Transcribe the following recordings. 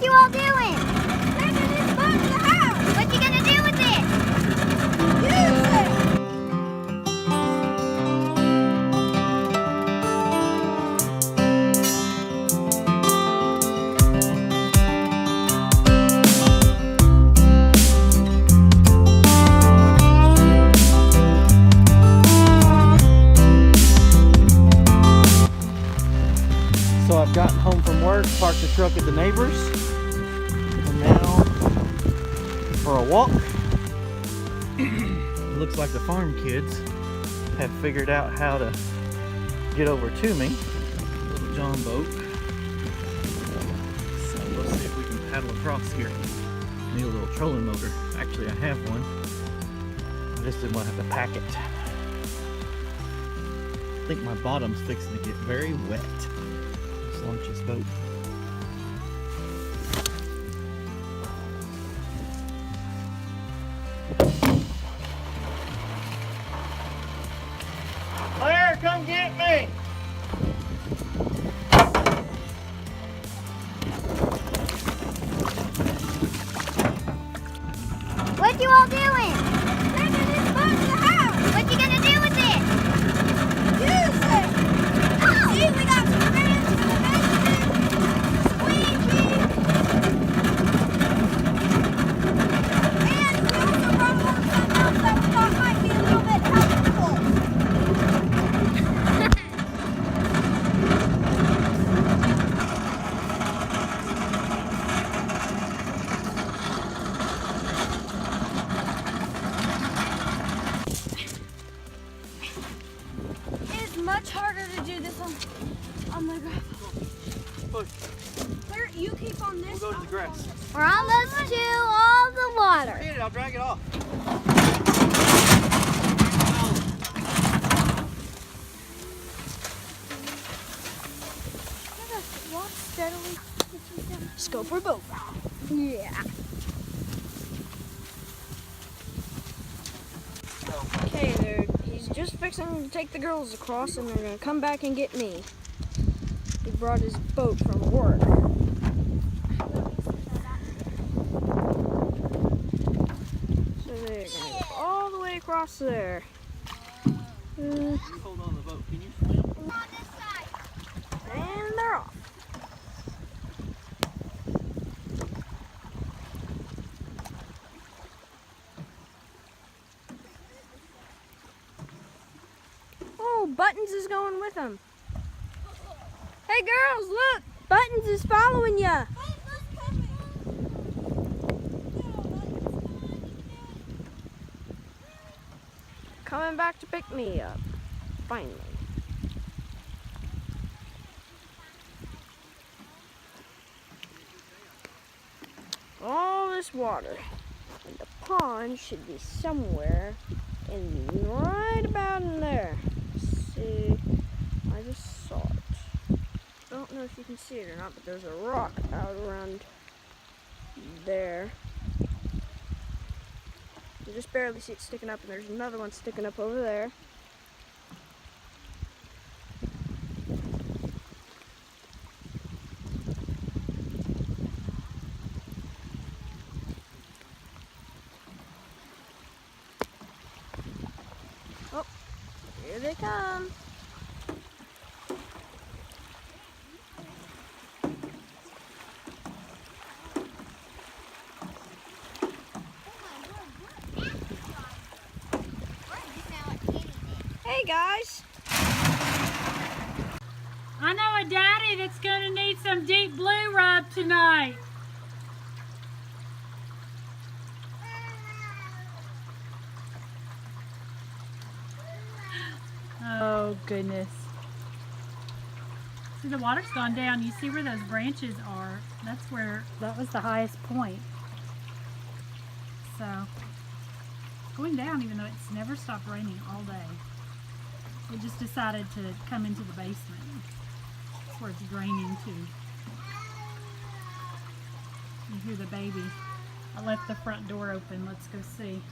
you all doing? Taking this boat to the house. What you gonna do with it? Use it. So I've gotten home from work, parked the truck at the neighbor's, and now for a walk. It looks like the farm kids have figured out how to get over to me. Little John boat. So we'll see if we can paddle across here. Need a little trolling motor. Actually, I have one. I just didn't want to have to pack it. I think my bottom's fixing to get very wet. Launch this boat. Claire, come get me! What you all doing? Taking this boat to the house. What you gonna do with it? Use it. Oh. See, we got some friends in the basement. Squeegee. And we also brought along something else that we thought might be a little bit helpful. It's much harder to do this on the grass. Push. Claire, you keep on this. We'll go to the grass. We're almost to all the water. Get it, I'll drag it off. Walk steadily. Just go for a boat. Yeah. Okay, he's just fixing to take the girls across and they're going to come back and get me. He brought his boat from work. So they're going to go all the way across there. You hold on to the boat. Can you swim? On this side. And they're off. Oh, Buttons is going with them. Hey girls, look! Buttons is following ya. Coming back to pick me up. Finally. All this water. And the pond should be somewhere right about in there. Let's see. I just saw it. I don't know if you can see it or not, but there's a rock out around there. You just barely see it sticking up, and there's another one sticking up over there. Oh, here they come. Hey guys. I know a daddy that's gonna need some deep blue rub tonight. Oh goodness. See, the water's gone down. You see where those branches are? That was the highest point. So, going down even though it's never stopped raining all day. It just decided to come into the basement. That's where it's draining to. You hear the baby. I left the front door open. Let's go see.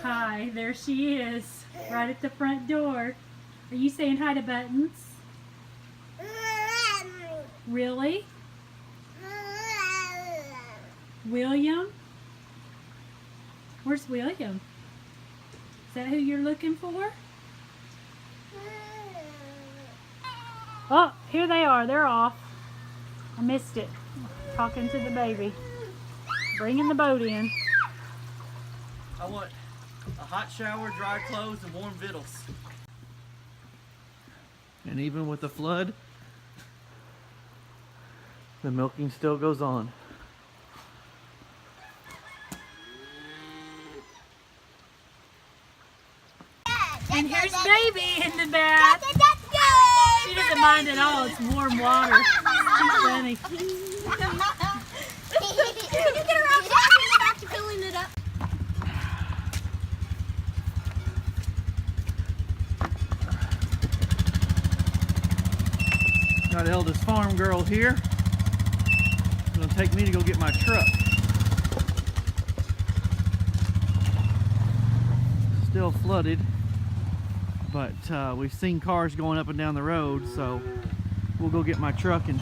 Hi, there she is, right at the front door. Are you saying hi to Buttons? Really? William? Where's William? Is that who you're looking for? Oh, here they are. They're off. I missed it. Talking to the baby. Bringing the boat in. I want a hot shower, dry clothes, and warm victuals. And even with the flood, the milking still goes on. And here's baby in the bath. She doesn't mind at all. It's warm water. It's too funny. Can you get her outside and go back to filling it up? Got eldest farm girl here. It's gonna take me to go get my truck. Still flooded, but we've seen cars going up and down the road, so we'll go get my truck and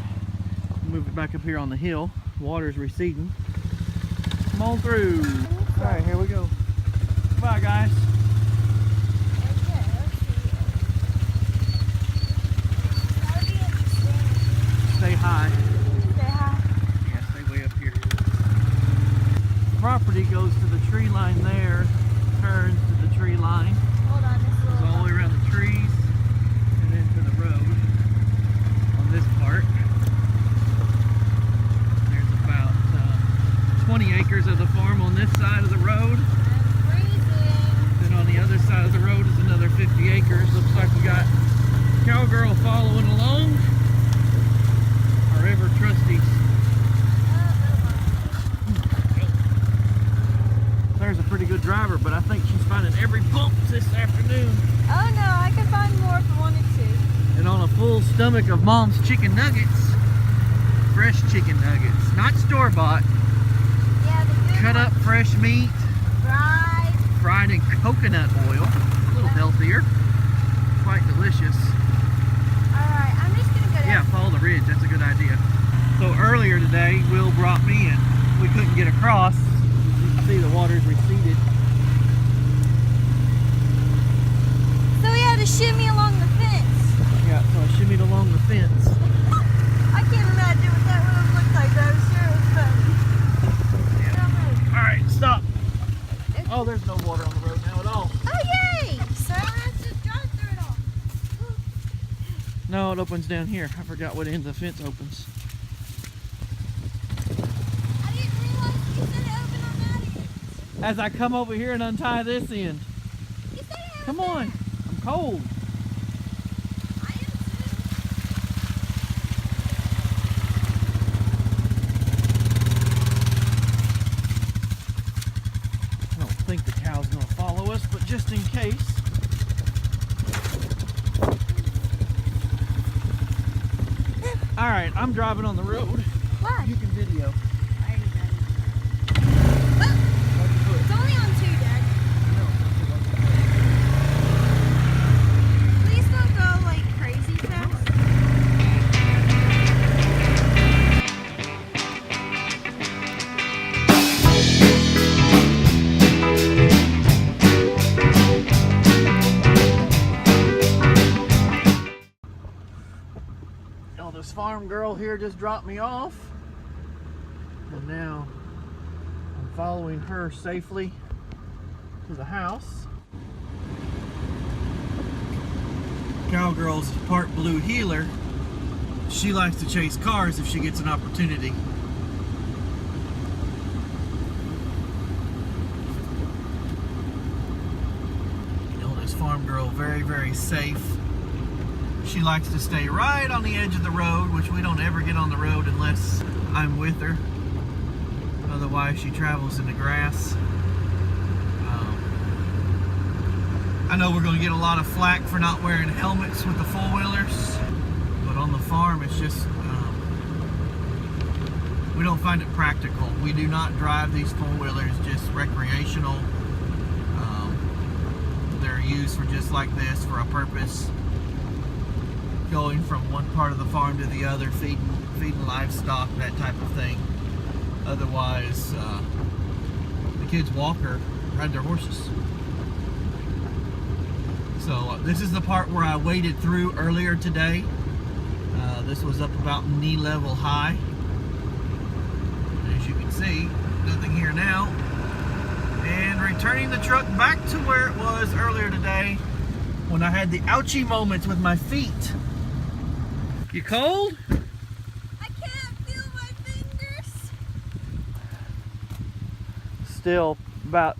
move it back up here on the hill. Water's receding. Come on through. All right, here we go. Bye, guys. Stay high. Stay high. Yeah, stay way up here. Property goes to the tree line there, turns to the tree line, Hold on, this goes little. all the way around the trees, and then to the road on this part. There's about 20 acres of the farm on this side of the road. I'm freezing. Then on the other side of the road is another 50 acres. Looks like we got Cowgirl following along. Our ever trustees. There's a pretty good driver, but I think she's finding every bump this afternoon. Oh no, I could find more if I wanted to. And on a full stomach of Mom's chicken nuggets. Fresh chicken nuggets. Not store-bought. Yeah, the good Cut up fresh meat. fried. Fried in coconut oil. A little healthier. Quite delicious. Alright, I'm just gonna go down. Yeah, follow the ridge. That's a good idea. So earlier today, Will brought me in. We couldn't get across. You can see the water's receded. So we had to shimmy along the fence. Yeah, so I shimmied along the fence. I can't imagine what that would have looked like, but I'm sure it was funny. Yeah. Alright, stop. Oh, there's no water on the road now at all. Oh yay! So I don't have to drive through it all. No, it opens down here. I forgot what end the fence opens. I didn't realize you said it opened on that end. As I come over here and untie this end. You said it Come on. I'm cold. I am too. I don't think the cow's going to follow us, but just in case. All right, I'm driving on the road. Why? You can video. I already done it. It's only on 2, Dad. Please don't go like crazy fast. Oh, this farm girl here just dropped me off. And now I'm following her safely to the house. Cowgirl's part blue heeler. She likes to chase cars if she gets an opportunity. You know, this farm girl very, very safe. She likes to stay right on the edge of the road, which we don't ever get on the road unless I'm with her. Otherwise, she travels in the grass. I know we're going to get a lot of flack for not wearing helmets with the four-wheelers, but on the farm, it's just, we don't find it practical. We do not drive these four-wheelers just recreational. They're used for just like this, for a purpose. Going from one part of the farm to the other, feeding livestock, that type of thing. Otherwise, the kids walk or ride their horses. So this is the part where I waded through earlier today. This was up about knee level high. As you can see, nothing here now. And returning the truck back to where it was earlier today when I had the ouchie moments with my feet. You cold? I can't feel my fingers. Still about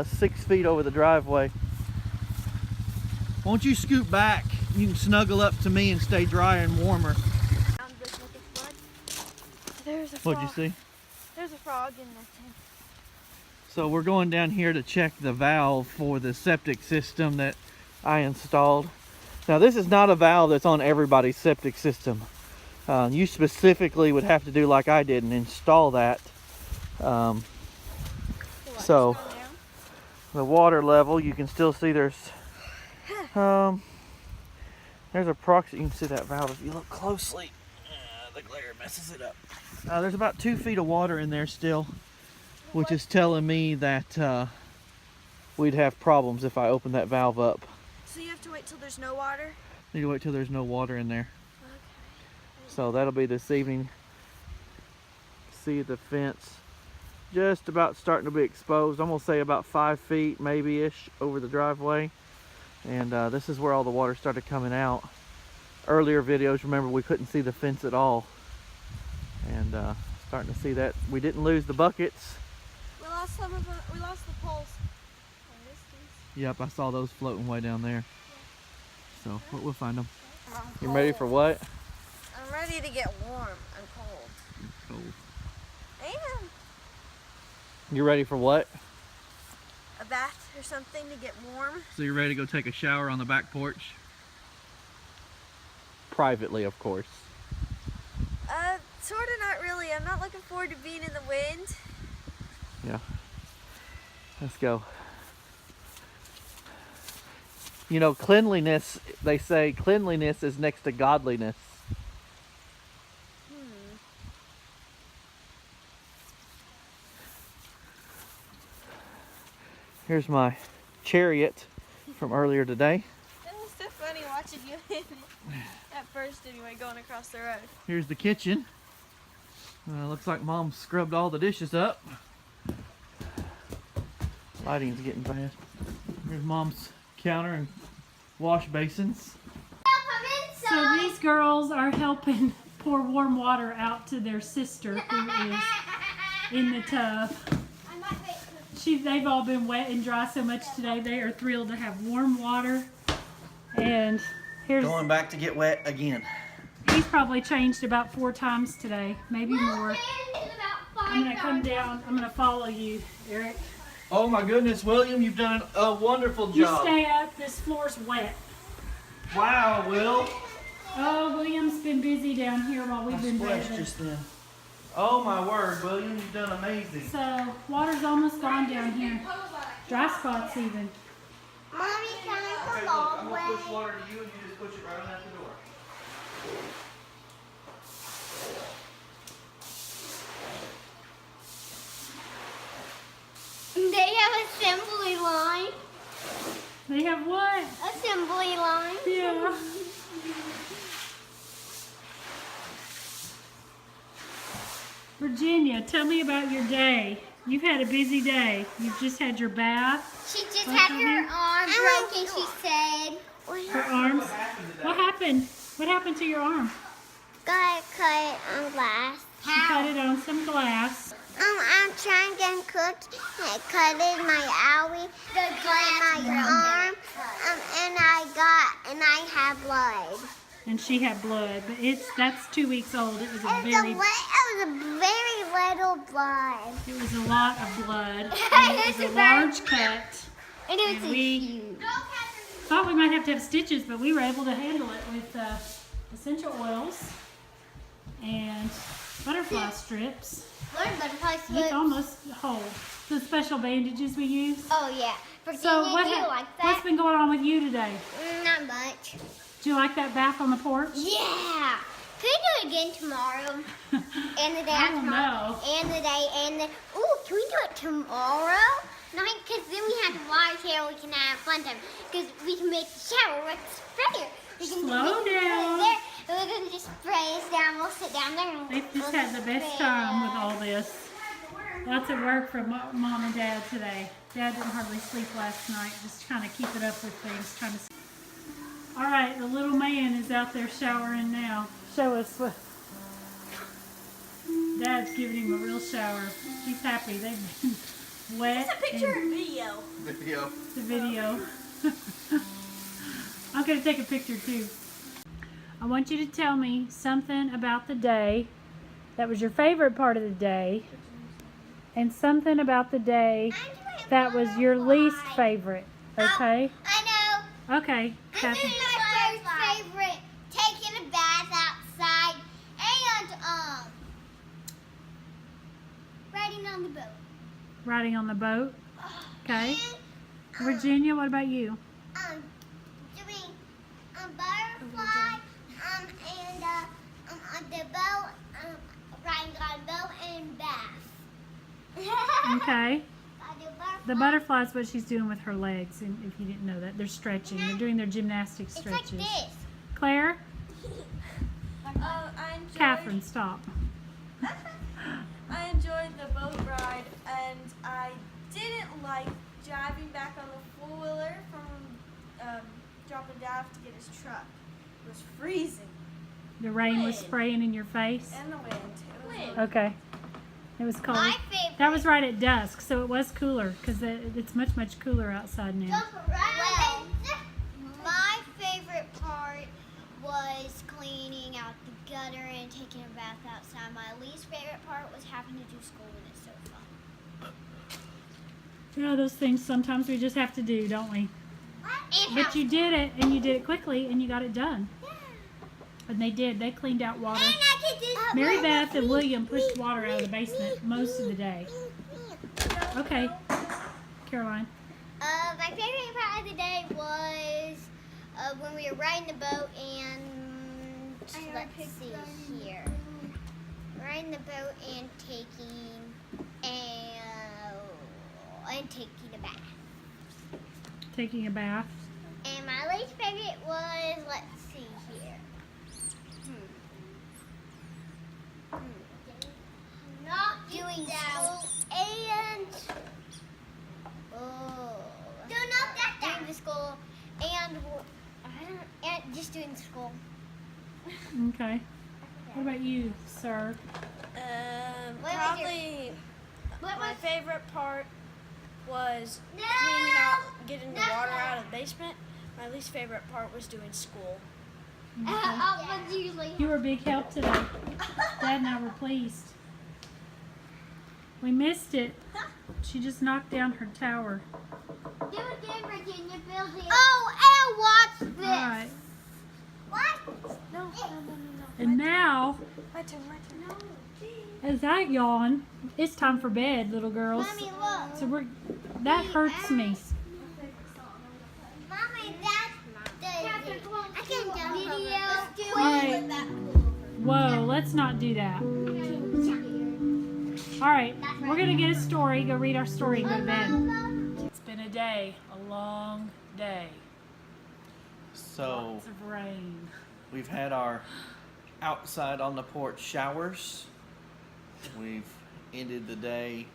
6 feet over the driveway. Won't you scoot back? You can snuggle up to me and stay dry and warmer. There's a frog. What'd you see? There's a frog in that tank. So we're going down here to check the valve for the septic system that I installed. Now this is not a valve that's on everybody's septic system. You specifically would have to do like I did and install that. So the water level, you can still see there's approximately, you can see that valve if you look closely. The glare messes it up. There's about 2 feet of water in there still, which is telling me that we'd have problems if I open that valve up. So you have to wait till there's no water? Need to wait till there's no water in there. Okay. So that'll be this evening. See the fence just about starting to be exposed. I'm gonna say about 5 feet maybe-ish over the driveway. And this is where all the water started coming out. Earlier videos, remember, we couldn't see the fence at all. And starting to see that. We didn't lose the buckets. We lost some of them. We lost the poles. Yep, I saw those floating way down there. So we'll find them. You ready for what? I'm ready to get warm. I'm cold. Cold. And You ready for what? a bath or something to get warm. So you're ready to go take a shower on the back porch? Privately, of course. Sort of, not really. I'm not looking forward to being in the wind. Yeah. Let's go. You know, cleanliness, they say cleanliness is next to godliness. Here's my chariot from earlier today. It was so funny watching you in it. At first, anyway, going across the road. Here's the kitchen. Looks like Mom scrubbed all the dishes up. Lighting's getting bad. Here's Mom's counter and wash basins. So these girls are helping pour warm water out to their sister who is in the tub. They've all been wet and dry so much today. They are thrilled to have warm water. And here's Going back to get wet again. He's probably changed about 4 times today, maybe more. I'm gonna come down. I'm gonna follow you, Eric. Oh my goodness, William, you've done a wonderful job. You stay up. This floor's wet. Wow, Will. Oh, William's been busy down here while we've been splashed bathing. just then. Oh my word, William, you've done amazing. So water's almost gone down here. Dry spots even. Mommy, can I Okay, come look, all I'm the gonna way? push water to you and you just push it right on out the door. They have assembly line. They have what? Assembly line. Yeah. Virginia, tell me about your day. You've had a busy day. You've just had your bath. She just What's had her her name? arm broken, she said. Her arms. What happened? What happened to your arm? Got cut on glass. You cut it on some glass. I'm trying to cook. I cut in my owie, cut my arm, and I have blood. And she had blood, but that's 2 weeks old. It was a It very was a very little blood. It was a lot of blood. And it was a large cut. And it was And we huge. thought we might have to have stitches, but we were able to handle it with essential oils and butterfly strips. Butterfly It's strips. almost whole. The special bandages we use. Oh yeah. Virginia, So do you like what's that? been going on with you today? Not much. Do you like that bath on the porch? Yeah. Can we do it again tomorrow? and the day I after don't tomorrow, know. and the day, and the. Ooh, can we do it tomorrow night? Because then we have to wash hair. We can have fun time. Because we can make the shower with the sprayer. We can Slow down. There, and we're gonna just spray us down. We'll sit down there. And They've just we'll had the best spray time it with all this. Lots of work for Mom and Dad today. Dad didn't hardly sleep last night, just trying to keep it up with things. All right, the little man is out there showering now. Show us what. Dad's giving him a real shower. He's happy. They've been wet. It's a picture and video. Video. The video. I'm going to take a picture too. I want you to tell me something about the day that was your favorite part of the day, and something about the day that was your least favorite. Okay? I know. Okay. This Kathy. is my first favorite. Taking a bath outside and riding on the boat. Riding on the boat. Okay. And, Virginia, what about you? doing butterfly and on the boat, riding on a boat and bath. Okay. The butterfly. butterfly is what she's doing with her legs, and if you didn't know that, they're stretching. They're doing their gymnastic It's stretches. like this. Claire? I enjoyed, Catherine, stop. I enjoyed the boat ride, and I didn't like driving back on the four-wheeler from dropping down to get his truck. It was freezing. The rain was Wind. spraying in your face. And the wind. It was Okay. It was cold. My favorite. That was right at dusk, so it was cooler because it's much, much cooler outside now. Well, my favorite part was cleaning out the gutter and taking a bath outside. My least favorite part was having to do school, and it's so fun. Yeah, those things sometimes we just have to do, don't we? And But you did it, and you did it quickly, and you got it done. And they did. They cleaned out water. And I could do Mary Beth and William pushed water out of the basement most of the day. Okay. Caroline. My favorite part of the day was when we were riding the boat and let's see here, riding the boat and taking a bath. Taking a bath. And my least favorite was, let's see here. Not doing school and doing the school and just doing school. Okay. What about you, sir? What was probably What my was favorite part was No! cleaning out, getting the No! water out of the basement. My least favorite part was doing school. was usually You were a big help today. Dad and I were pleased. We missed it. She just knocked down her tower. do it again, Virginia. Oh, and watch this. All right. What? No. And now, My turn. No. as I yawn, it's time for bed, little girls. Mommy, look. So that hurts me. Mommy, that's the I can do video. Let's do Right. Whoa, let's not do that. All right, we're gonna get a story, go read our story and go to bed. It's been a day, a long day. So Lots of rain. we've had our outside on the porch showers. We've ended the day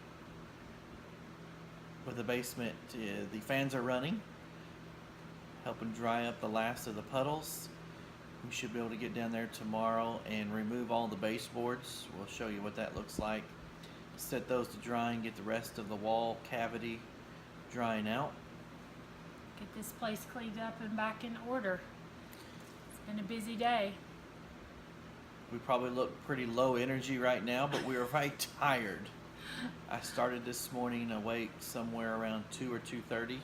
with the basement. The fans are running, helping dry up the last of the puddles. We should be able to get down there tomorrow and remove all the baseboards. We'll show you what that looks like. Set those to dry and get the rest of the wall cavity drying out. Get this place cleaned up and back in order. It's been a busy day. We probably look pretty low energy right now, but we are very tired. I started this morning awake somewhere around 2 or 2:30,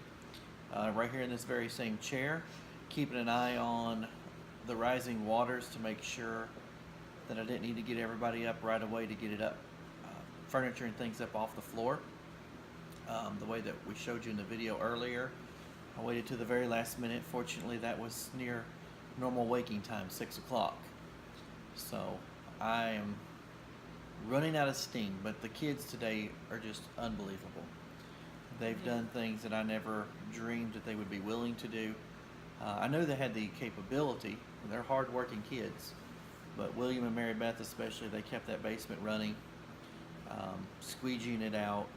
right here in this very same chair, keeping an eye on the rising waters to make sure that I didn't need to get everybody up right away to get it up, furniture and things up off the floor. The way that we showed you in the video earlier, I waited to the very last minute. Fortunately, that was near normal waking time, 6 o'clock. So I am running out of steam. But the kids today are just unbelievable. They've done things that I never dreamed that they would be willing to do. I know they had the capability. They're hard-working kids. But William and Mary Beth especially, they kept that basement running, squeegeeing it out.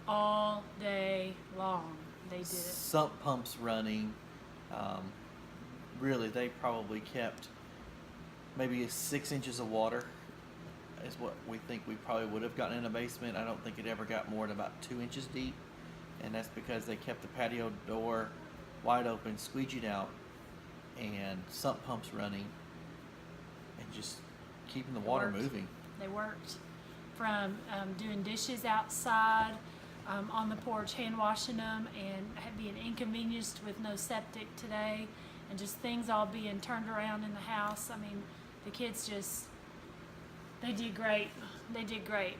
All day long, they did it. Sump pumps running. Really, they probably kept maybe 6 inches of water is what we think we probably would have gotten in a basement. I don't think it ever got more than about 2 inches deep. And that's because they kept the patio door wide open, squeegeed out, and sump pumps running, and just keeping the water moving. They worked from doing dishes outside, on the porch, hand washing them, and being inconvenienced with no septic today, and just things all being turned around in the house. I mean, the kids just, they did great. They did great.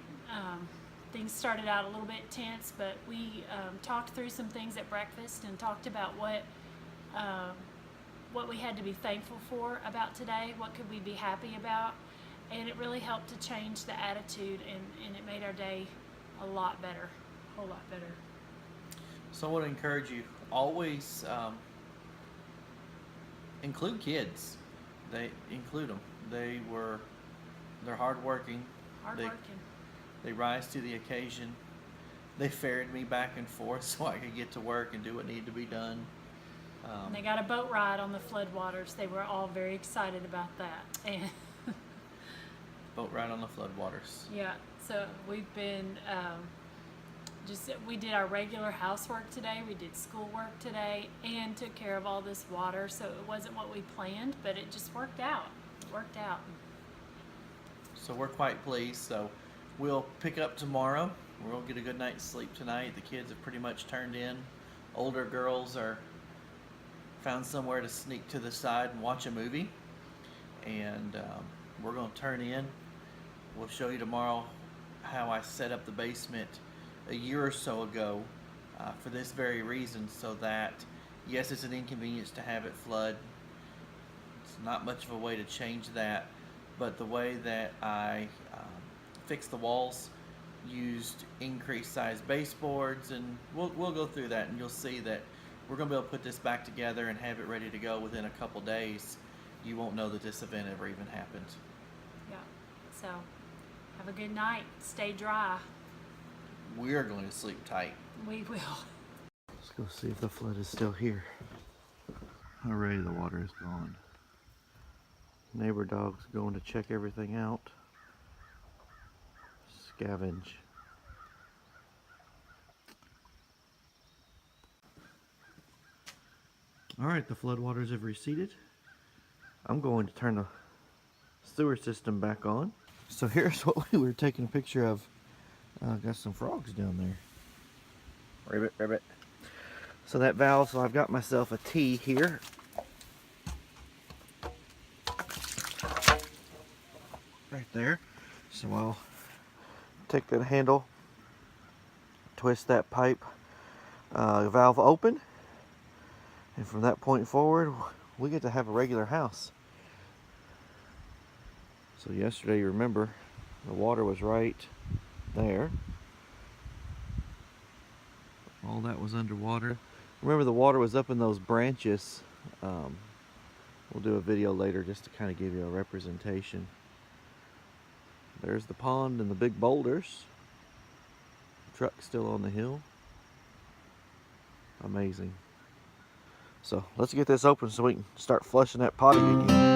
Things started out a little bit tense, but we talked through some things at breakfast and talked about what we had to be thankful for about today, what could we be happy about, and it really helped to change the attitude, and it made our day a lot better, a whole lot better. So I want to encourage you, always include kids. They include them. They're hardworking. They rise to the occasion. They ferried me back and forth so I could get to work and do what needed to be done. And they got a boat ride on the floodwaters. They were all very excited about that. And boat ride on the floodwaters. yeah, so we've been we did our regular housework today. We did schoolwork today and took care of all this water. So it wasn't what we planned, but it just worked out. It worked out. So we're quite pleased. So we'll pick up tomorrow. We'll get a good night's sleep tonight. The kids have pretty much turned in. Older girls are found somewhere to sneak to the side and watch a movie. And we're going to turn in. We'll show you tomorrow how I set up the basement a year or so ago for this very reason, so that, yes, it's an inconvenience to have it flood. It's not much of a way to change that, but the way that I fixed the walls, used increased size baseboards, and we'll go through that, and you'll see that we're going to be able to put this back together and have it ready to go within a couple days. You won't know that this event ever even happened. Yeah, so have a good night. Stay dry. We are going to sleep tight. We will. Let's go see if the flood is still here. Already the water is gone. Neighbor dog's going to check everything out. Scavenge. Alright, the floodwaters have receded. I'm going to turn the sewer system back on. So here's what we were taking a picture of. Got some frogs down there. Ribbit, ribbit. So that valve, so I've got myself a T here. Right there. So I'll take that handle, twist that pipe valve open, and from that point forward we get to have a regular house. So yesterday, you remember, the water was right there. All that was underwater. Remember, the water was up in those branches. We'll do a video later just to kind of give you a representation. There's the pond and the big boulders. The truck's still on the hill. Amazing. So let's get this open so we can start flushing that potty again.